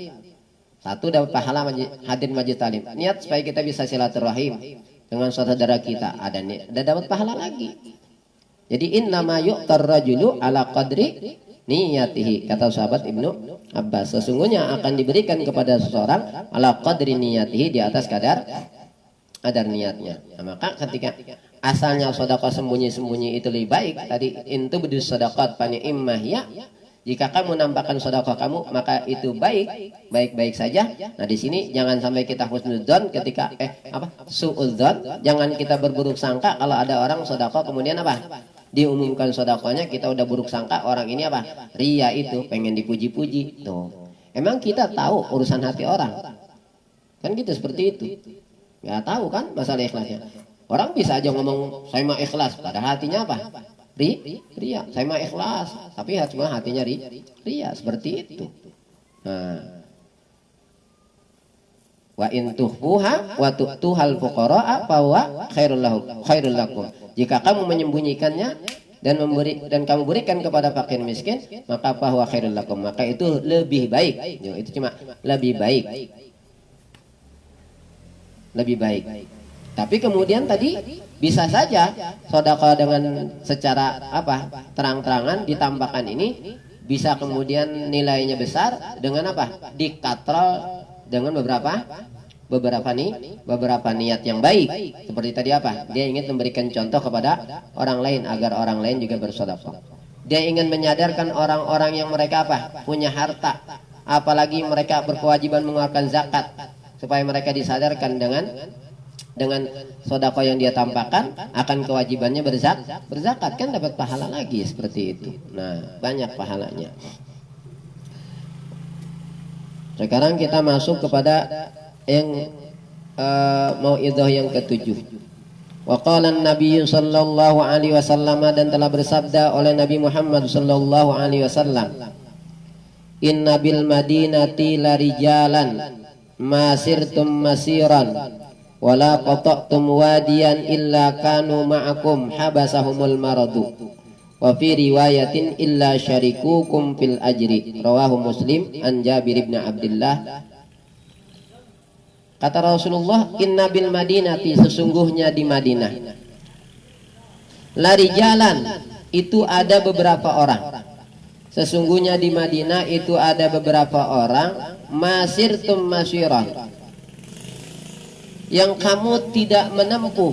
Satu dapat pahala hadir majlis talim. Niat supaya kita bisa silaturahim dengan saudara kita. Ada dapat pahala lagi. Jadi innama yu'tar rajulu ala qadri niyatihi, kata sahabat Ibnu Abbas, sesungguhnya akan diberikan kepada seseorang ala qadri niyatihi, di atas kadar niatnya. Nah, maka ketika asalnya sedekah sembunyi-sembunyi itu lebih baik, tadi itu bedus sedekah pani immahya, jika kamu nampakkan sedekah kamu maka itu baik saja. Nah, di sini jangan sampai kita husnudzon ketika suudzon, jangan kita berburuk sangka kalau ada orang sedekah kemudian diumumkan sedekahnya kita udah buruk sangka orang ini ria, itu pengen dipuji-puji. Tuh, emang kita tahu urusan hati orang kan gitu, seperti itu. Nggak tahu kan masalah ikhlasnya. Orang bisa aja ngomong saya mah ikhlas, padahal hatinya ria. Saya mah ikhlas, tapi cuma hatinya ria, seperti itu. Nah, wa in tuhfuha wa tu'tuhal fuqara fa huwa khairul lakum. Jika kamu menyembunyikannya dan kamu berikan kepada fakir miskin, maka fa huwa khairul lakum, maka itu lebih baik. Itu cuma lebih baik. Tapi kemudian tadi bisa saja sedekah dengan secara terang-terangan ditampakkan ini bisa kemudian nilainya besar dengan dikatrol dengan beberapa niat yang baik. Seperti tadi dia ingin memberikan contoh kepada orang lain agar orang lain juga bersedekah. Dia ingin menyadarkan orang-orang yang mereka punya harta, apalagi mereka berkewajiban mengeluarkan zakat, supaya mereka disadarkan dengan sedekah yang dia tampakkan akan kewajibannya berzakat, kan dapat pahala lagi seperti itu. Nah, banyak pahalanya. Sekarang kita masuk kepada yang mau'idhah yang ketujuh. Wa qala an-nabiy sallallahu alaihi wasallam, dan telah bersabda oleh Nabi Muhammad sallallahu alaihi wasallam, inna bil madinati la rijalan masirtum masiran wala qata'tum wadiyan illa kanu ma'akum habasahumul maradu wa fi riwayatin illa syarikukum fil ajri, rawahu Muslim an Jabir bin Abdullah. Kata Rasulullah, inna bil madinati, sesungguhnya di Madinah, lari jalan, itu ada beberapa orang. Sesungguhnya di Madinah itu ada beberapa orang, masirtum masiran, yang kamu tidak menempuh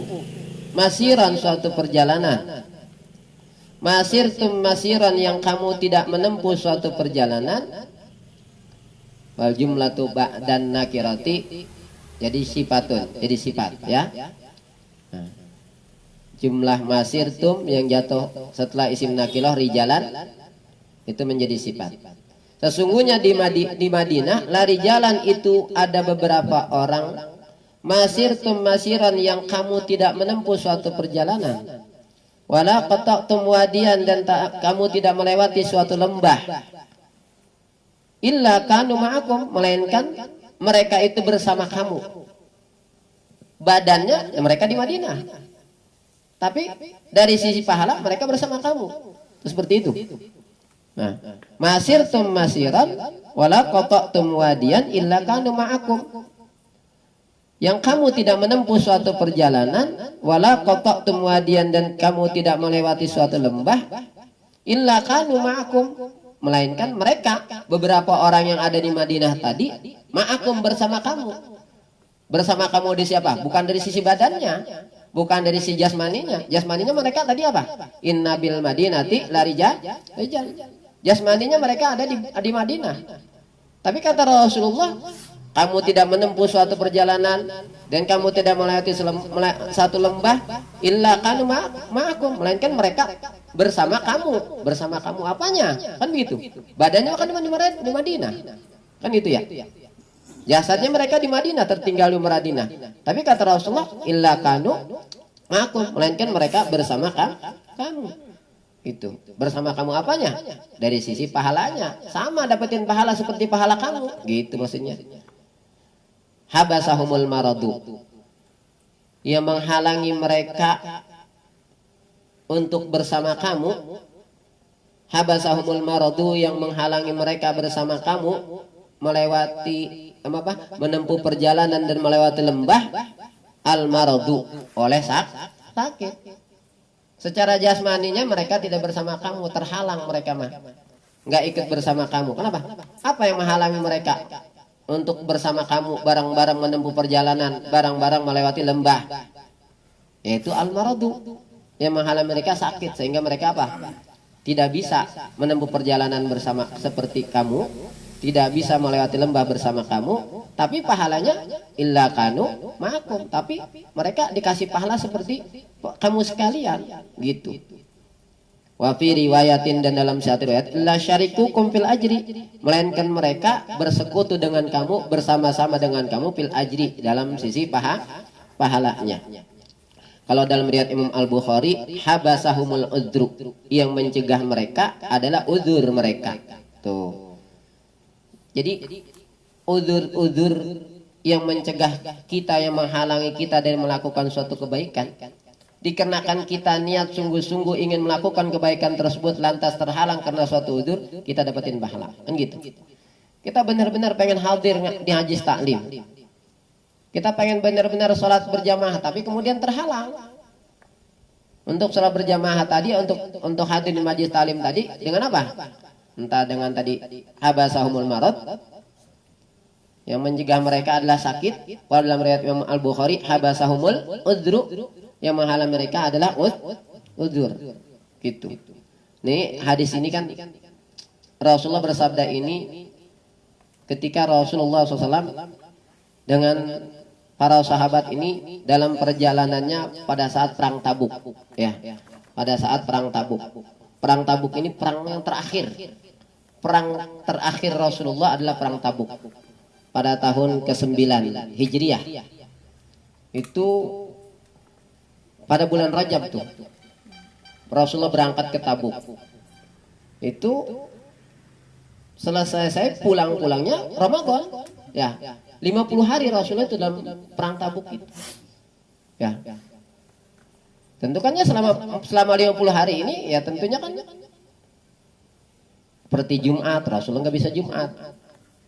masiran, suatu perjalanan. Masirtum masiran, yang kamu tidak menempuh suatu perjalanan. Wal jumlatu ba'dan nakirati, jadi sifat ya. Nah, jumlah masirtum yang jatuh setelah isim nakilah rijalan itu menjadi sifat. Sesungguhnya di Madinah lari jalan itu ada beberapa orang, masirtum masiran, yang kamu tidak menempuh suatu perjalanan. Wala qata'tum wadiyan, dan kamu tidak melewati suatu lembah. Illa kanu ma'akum, melainkan mereka itu bersama kamu. Badannya mereka di Madinah, tapi dari sisi pahala mereka bersama kamu. Seperti itu. Nah, masirtum masiran wala qata'tum wadiyan illa kanu ma'akum, yang kamu tidak menempuh suatu perjalanan, wala qata'tum wadiyan, dan kamu tidak melewati suatu lembah, illa kanu ma'akum, melainkan mereka beberapa orang yang ada di Madinah tadi ma'akum, bersama kamu. Bersama kamu di siapa? Bukan dari sisi badannya, bukan dari sisi jasmaninya. Jasmaninya mereka tadi inna bil madinati la rijal. Jasmaninya mereka ada di Madinah. Tapi kata Rasulullah, kamu tidak menempuh suatu perjalanan dan kamu tidak melewati satu lembah, illa kanu ma'akum, melainkan mereka bersama kamu. Bersama kamu apanya? Kan begitu. Badannya kan di Madinah. Kan gitu ya. Jasadnya mereka di Madinah, tertinggal di Madinah. Tapi kata Rasulullah, illa kanu ma'akum, melainkan mereka bersama kamu. Itu bersama kamu apanya? Dari sisi pahalanya, sama dapetin pahala seperti pahala kamu, gitu maksudnya. Habasahumul maradu, yang menghalangi mereka untuk bersama kamu. Habasahumul maradu, yang menghalangi mereka bersama kamu melewati menempuh perjalanan dan melewati lembah. Al maradu, oleh sakit. Secara jasmaninya mereka tidak bersama kamu, terhalang mereka mah, nggak ikut bersama kamu. Kenapa? Apa yang menghalangi mereka untuk bersama kamu bareng-bareng menempuh perjalanan, bareng-bareng melewati lembah? Yaitu al-maradu, yang menghalangi mereka sakit, sehingga mereka apa? Tidak bisa menempuh perjalanan bersama seperti kamu, tidak bisa melewati lembah bersama kamu, tapi pahalanya illa kanu ma'akum, tapi mereka dikasih pahala seperti kamu sekalian, gitu. Wa fi riwayatin, dan dalam satu riwayat, la syarikukum fil ajri, melainkan mereka bersekutu dengan kamu, bersama-sama dengan kamu fil ajri, dalam sisi pahalanya. Kalau dalam riwayat Imam Al-Bukhari, habasahumul udru, yang mencegah mereka adalah udzur mereka. Tuh. Jadi udzur-udzur yang mencegah kita, yang menghalangi kita dari melakukan suatu kebaikan, dikarenakan kita niat sungguh-sungguh ingin melakukan kebaikan tersebut, lantas terhalang karena suatu udzur, kita dapetin pahala, kan gitu. Kita benar-benar pengen hadir di Hajis Taklim, kita pengen benar-benar sholat berjamaah, tapi kemudian terhalang. Untuk sholat berjamaah tadi, untuk hadir di Majlis Taklim tadi, dengan apa? Entah dengan tadi habasahumul marad, yang mencegah mereka adalah sakit. Pada dalam riwayat Imam Al-Bukhari, habasahumul udru, yang menghalang mereka adalah udzur, gitu. Nih hadis ini kan Rasulullah bersabda ini ketika Rasulullah SAW dengan para sahabat ini dalam perjalanannya pada saat perang Tabuk, ya, pada saat perang Tabuk. Perang Tabuk ini perang yang terakhir. Perang terakhir Rasulullah adalah perang Tabuk pada tahun ke-9 Hijriah. Itu pada bulan Rajab tuh Rasulullah berangkat ke Tabuk. Itu selesai pulang-pulangnya Ramadan. Ya, 50 hari Rasulullah itu dalam perang Tabuk itu. Ya. Tentukannya selama 50 hari ini, ya tentunya kan seperti Jumat, Rasulullah nggak bisa Jumat.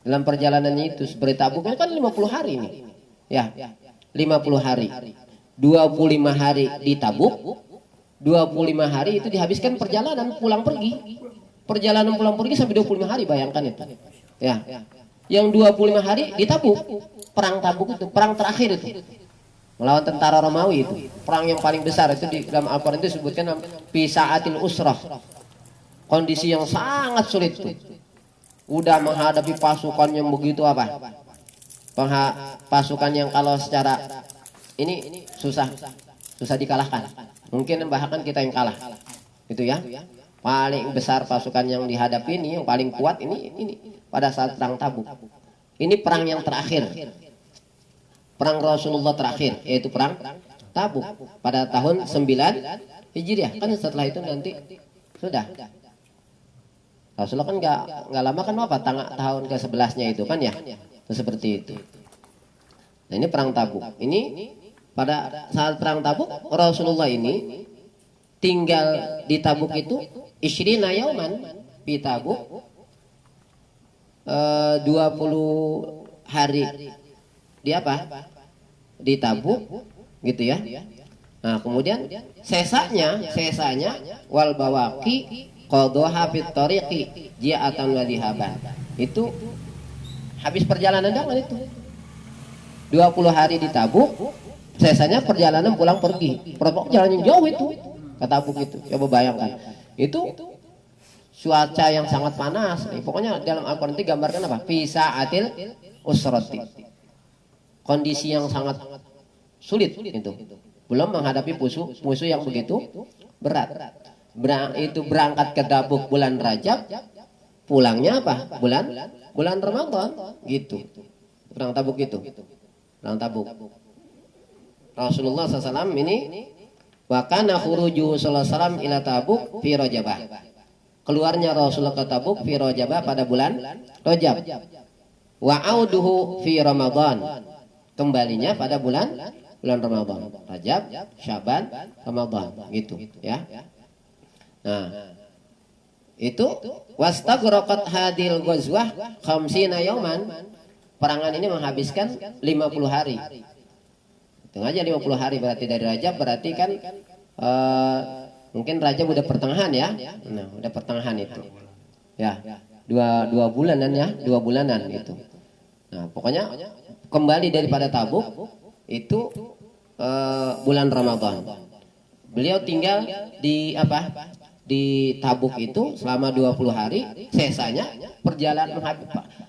Dalam perjalanannya itu seperti Tabuk kan 50 hari ini. Ya, 50 hari. 25 hari di Tabuk, 25 hari itu dihabiskan perjalanan pulang pergi. Perjalanan pulang pergi sampai 25 hari, bayangkan itu. Ya. Yang 25 hari di Tabuk, perang Tabuk itu, perang terakhir itu. Melawan tentara Romawi itu, perang yang paling besar itu di dalam Al-Quran itu disebutkan fi sa'atil usrah, kondisi yang sangat sulit tuh. Udah menghadapi pasukan yang begitu pasukan yang kalau secara ini susah dikalahkan, mungkin bahkan kita yang kalah, itu ya. Paling besar pasukan yang dihadapi ini, yang paling kuat ini pada saat perang Tabuk. Ini perang yang terakhir, perang Rasulullah terakhir, yaitu perang Tabuk pada tahun 9 Hijriah. Kan setelah itu nanti sudah Rasulullah kan nggak lama kan wafat, tahun ke-11-nya itu kan ya, seperti itu. Nah ini perang Tabuk. Ini pada saat perang Tabuk Rasulullah ini tinggal di Tabuk itu isyrina yauman di Tabuk, 20 hari di di Tabuk, gitu ya. Nah kemudian sesanya wal bawaki qadha fit tariqi ji'atan wa dhihaban, itu habis perjalanan dengan itu 20 hari di Tabuk, sesanya perjalanan pulang pergi. Perjalanan yang jauh itu ke Tabuk itu, coba bayangkan. Itu cuaca yang sangat panas. Pokoknya dalam Al-Quran itu gambarkan apa? Fi sa'atil usrati, kondisi yang sangat sulit itu. Belum menghadapi musuh yang begitu berat. Itu berangkat ke Tabuk bulan Rajab, pulangnya bulan Ramadan, gitu. Perang Tabuk itu. Perang Tabuk. Rasulullah SAW ini Wa kana khuruju sallallahu alaihi wasallam ila Tabuk fi Rajabah. Keluarnya Rasulullah ke Tabuk fi Rajabah pada bulan Rajab. Wa auduhu fi Ramadan. Kembalinya pada bulan Ramadan. Rajab, Syaban, Ramadan gitu ya. Nah, itu wastaghraqat hadil ghazwah khamsina yauman. Perangan ini menghabiskan 50 hari. Hitung aja 50 hari berarti dari Rajab berarti kan mungkin Rajab udah pertengahan ya. Nah, udah pertengahan itu. Ya, dua bulanan ya, 2 bulanan gitu. Nah, pokoknya kembali daripada Tabuk itu bulan Ramadan. Beliau tinggal di apa? Di Tabuk itu selama 20 hari, sisanya perjalanan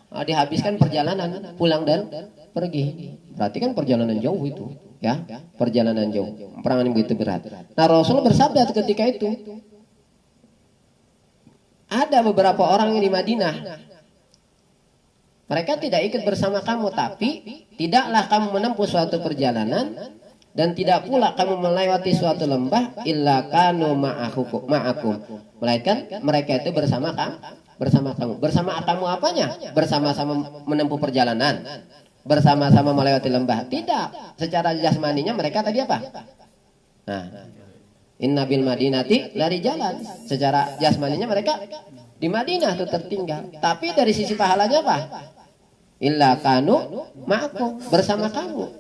dihabiskan perjalanan pulang dan pergi. Berarti kan perjalanan jauh itu, ya, perjalanan jauh. Perangan yang begitu berat. Nah, Rasul bersabda ketika itu, ada beberapa orang yang di Madinah, mereka tidak ikut bersama kamu, tapi tidaklah kamu menempuh suatu perjalanan dan tidak pula kamu melewati suatu lembah illa kanu ma'akum, melainkan mereka itu bersama kamu. Bersama kamu apanya? Bersama-sama menempuh perjalanan, bersama-sama melewati lembah. Tidak, secara jasmaninya mereka tadi apa? Nah, inna bil madinati lari jalan. Secara jasmaninya mereka di Madinah itu tertinggal. Tapi dari sisi pahalanya apa? Illa kanu ma'akum, bersama kamu.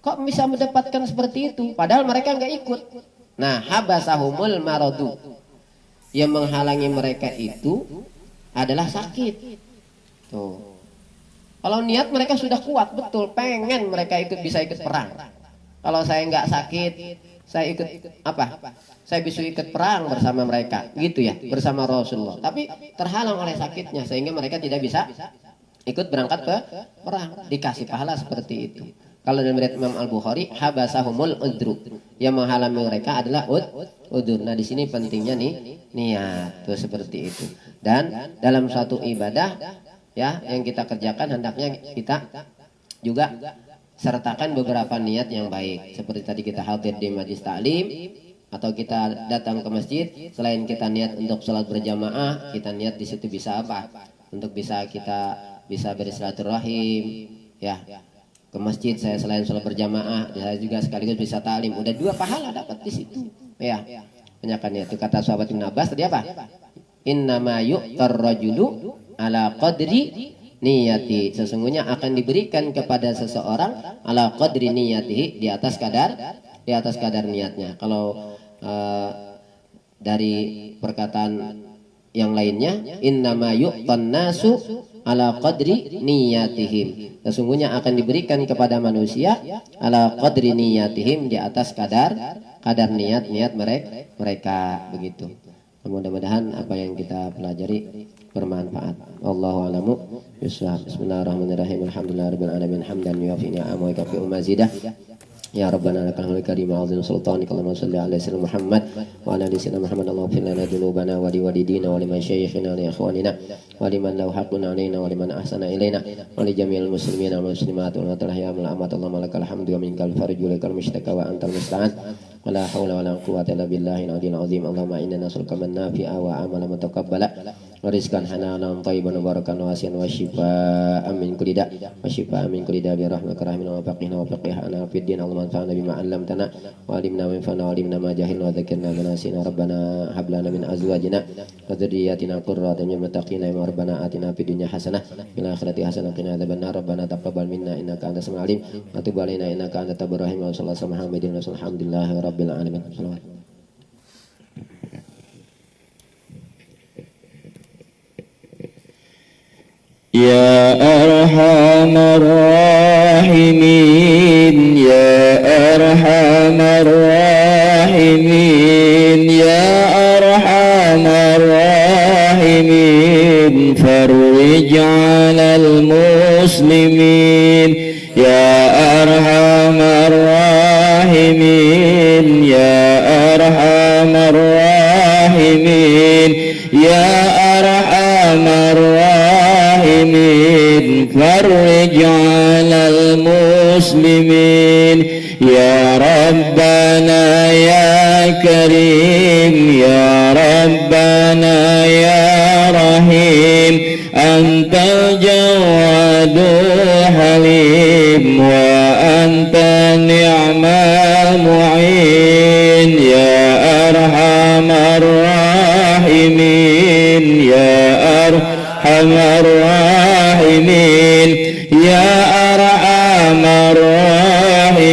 Kok bisa mendapatkan seperti itu? Padahal mereka nggak ikut. Nah, habasahumul maradu. Yang menghalangi mereka itu adalah sakit. Tuh. Kalau niat mereka sudah kuat, betul, pengen mereka bisa ikut perang. Kalau saya nggak sakit, saya ikut apa? Saya bisa ikut perang bersama mereka, gitu ya, bersama Rasulullah. Tapi terhalang oleh sakitnya sehingga mereka tidak bisa ikut berangkat ke perang. Dikasih pahala seperti itu. Kalau dalam riwayat Imam Al-Bukhari, habasahumul udru. Yang menghalangi mereka adalah udur. Nah, di sini pentingnya niat, tuh seperti itu. Dan dalam suatu ibadah ya yang kita kerjakan hendaknya kita juga sertakan beberapa niat yang baik. Seperti tadi kita hadir di majlis taklim atau kita datang ke masjid, selain kita niat untuk sholat berjamaah, kita niat di situ bisa apa? Untuk kita bisa bersilaturahim ya. Ke masjid saya selain sholat berjamaah, saya juga sekaligus bisa taklim. Udah 2 pahala dapat di situ. Ya. Penyakannya itu kata sahabat Ibn Abbas tadi apa? Innama yu'tar rajulu ala qadri niyati. Sesungguhnya akan diberikan kepada seseorang ala qadri niyatihi, di atas kadar niatnya. Kalau dari perkataan yang lainnya, innama yu'tan nasu ala qadri niyatihim. Sesungguhnya akan diberikan kepada manusia ala qadri niyatihim, di atas kadar niat mereka begitu. Mudah-mudahan apa yang kita pelajari bermanfaat. Wallahu a'lamu bishawab. Bismillahirrahmanirrahim. Alhamdulillahirabbil alamin hamdan yuwafi ni'amahu wa yukafi mazidah. Ya Rabbana lakal hamdul karim azim sultanik Allahumma shalli ala sayyidina Muhammad wa ala ali sayyidina Muhammad. Allahumma fir lana dhunubana wa li walidina wa liman syayikhina wa li ikhwanina wa liman lahu haqqun alaina wa liman ahsana ilaina wa li jami'il muslimina wal muslimat wal ahya wal amat. Allahumma lakal hamdu wa minkal farju lakal mushtaka wa antal musta'an wa la haula wa la quwwata illa billahil aliyyil azim. Allahumma inna nas'aluka man nafi'a wa amalan mutaqabbala wa rizqan halalan thayyiban mubarakan wasi'an wa shifaa'an min kulli da' wa shifaa'an min kulli da' bi rahmatika rahmina wa faqihna wa faqihna fid din. Allahumma anfa'na bima 'allamtana wa 'allimna ma yanfa'una wa 'allimna ma jahilna wa dzakirna ma nasina. Rabbana hab lana min azwajina wa dhurriyyatina qurrata a'yun wattaqina wa rabbana atina fid dunya hasanah fil akhirati hasanah wa qina adzabannar. Rabbana taqabbal minna innaka antas samiul 'alim wa tub 'alaina innaka antat tawwabur rahim. Wa sallallahu alaihi Muhammadin wa alhamdulillahi rabbil alamin. Ya Arhamar Rahimin, Ya Arhamar Rahimin, Ya Arhamar Rahimin, farij 'alal muslimin. Ya Arhamar Rahimin, Ya Arhamar Rahimin, Ya Arhamar Rahimin, farij 'alal muslimin. يا ربنا يا كريم يا ربنا يا رحيم أنت الجواد الحليم وأنت نعم المعين يا أرحم الراحمين يا أرحم الراحمين يا أرحم الراحمين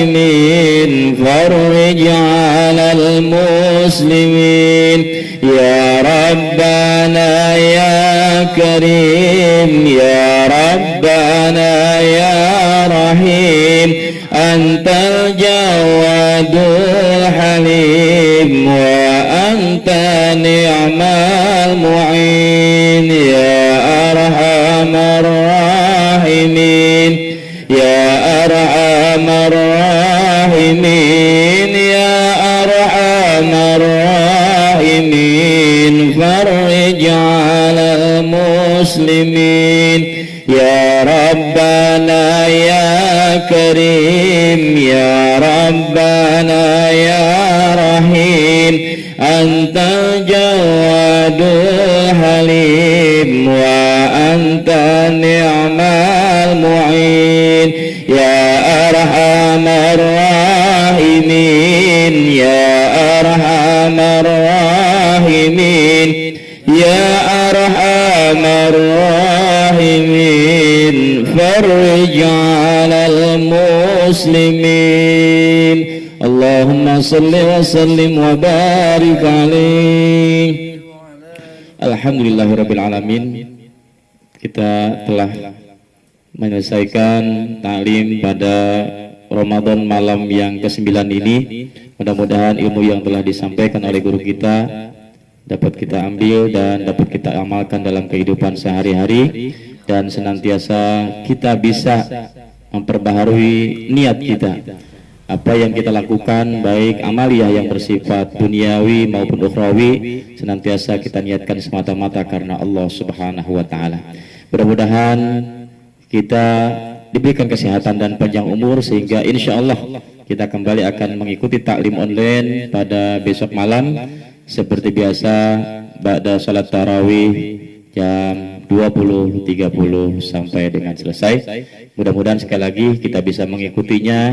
فرج على المسلمين يا ربنا يا كريم يا ربنا يا رحيم أنت الجواد الحليم وأنت نعم المعين يا أرحم الراحمين يا أرحم الراحمين يا أرحم الراحمين فرج على المسلمين يا ربنا يا كريم يا ربنا يا رحيم أنت الجواد الحليم وأنت نعم المعين يا أرحم الراحمين يا أرحم الراحمين يا أرحم الراحمين فرج على المسلمين اللهم صل وسلم وبارك عليه. Alhamdulillahirabbil alamin. Kita telah menyelesaikan taklim pada Ramadan malam yang ke-9 ini. Mudah-mudahan ilmu yang telah disampaikan oleh guru kita dapat kita ambil dan dapat kita amalkan dalam kehidupan sehari-hari, dan senantiasa kita bisa memperbaharui niat kita. Apa yang kita lakukan, baik amaliyah yang bersifat duniawi maupun ukhrawi, senantiasa kita niatkan semata-mata karena Allah Subhanahu wa taala. Mudah-mudahan kita diberikan kesehatan dan panjang umur sehingga insya Allah kita kembali akan mengikuti taklim online pada besok malam seperti biasa ba'da salat tarawih jam 20.30 sampai dengan selesai. Mudah-mudahan sekali lagi kita bisa mengikutinya,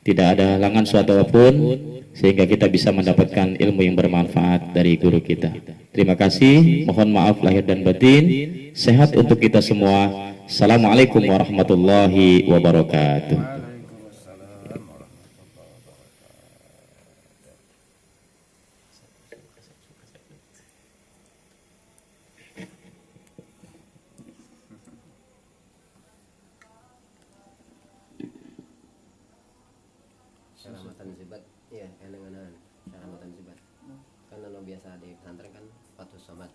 tidak ada halangan suatu apapun, sehingga kita bisa mendapatkan ilmu yang bermanfaat dari guru kita. Terima kasih, mohon maaf lahir dan batin, sehat untuk kita semua. Assalamualaikum warahmatullahi wabarakatuh. Syaramatan zibat, iya, eneng-enengan. Syaramatan zibat. Kan biasa di pesantren kan Fatus Somad.